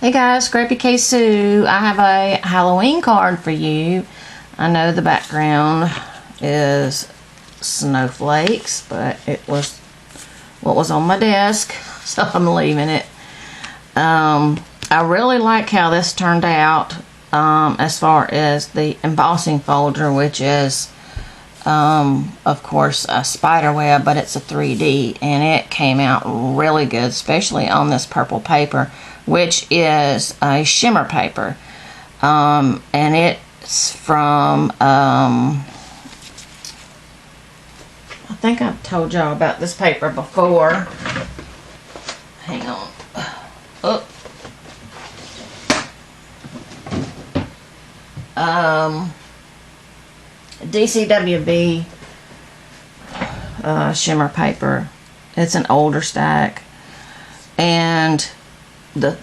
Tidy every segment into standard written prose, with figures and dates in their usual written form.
Hey guys, Scrappy K Sue. I have a Halloween card for you. I know the background is snowflakes, but it was what was on my desk, so I'm leaving it. I really like how this turned out as far as the embossing folder, which is of course a spider web, but it's a 3D, and it came out really good, especially on this purple paper, which is a shimmer paper, and it's from I think I've told y'all about this paper before. Hang on. Oh. DCWB shimmer paper. It's an older stack, and the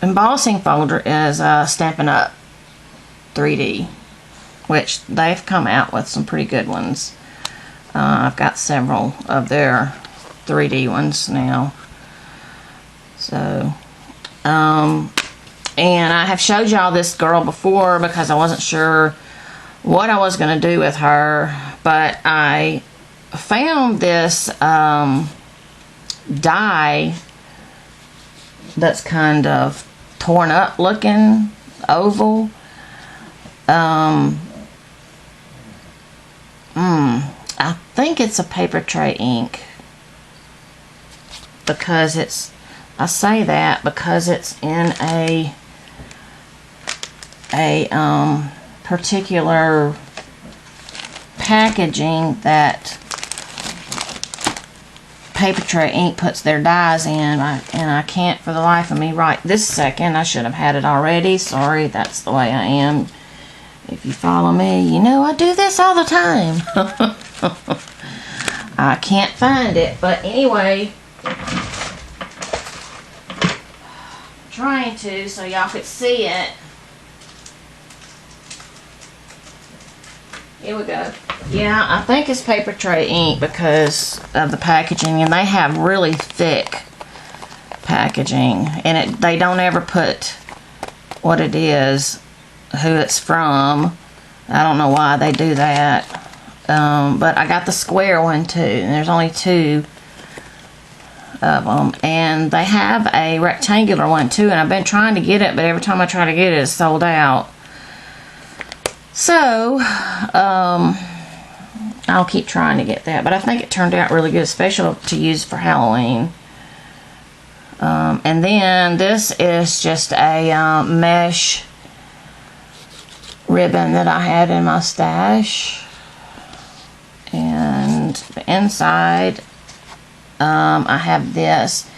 embossing folder is Stampin' Up 3D, which they've come out with some pretty good ones. I've got several of their 3D ones now. So, and I have showed y'all this girl before because I wasn't sure what I was going to do with her, but I found this die that's kind of torn up looking, oval. I think it's a paper tray ink, because it's, I say that because it's in a particular packaging that paper tray ink puts their dies in, and I can't for the life of me right this second. I should have had it already. Sorry, that's the way I am. If you follow me, you know I do this all the time. I can't find it, but anyway, trying to so y'all could see it. Here we go. Yeah, I think it's paper tray ink because of the packaging, and they have really thick packaging, and they don't ever put what it is, who it's from. I don't know why they do that. But I got the square one too, and there's only two of them, and they have a rectangular one too, and I've been trying to get it, but every time I try to get it, it's sold out. So I'll keep trying to get that, but I think it turned out really good, especially to use for Halloween. And then this is just a mesh ribbon that I had in my stash, and the inside I have this.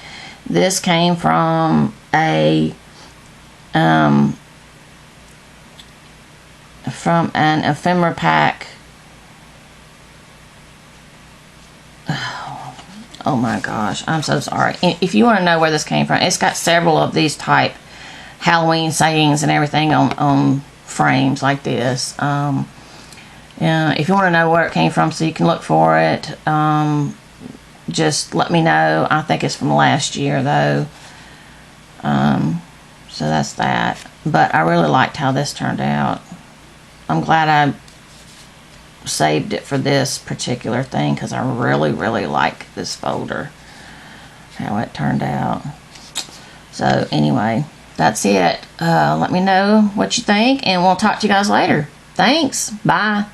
This came from an ephemera pack. Oh my gosh, I'm so sorry. If you want to know where this came from, it's got several of these type Halloween sayings and everything on frames like this. If you want to know where it came from so you can look for it, just let me know. I think it's from last year though. So that's that. But I really liked how this turned out. I'm glad I saved it for this particular thing, because I really like this folder, how it turned out. So anyway, that's it. Let me know what you think, and we'll talk to you guys later. Thanks. Bye.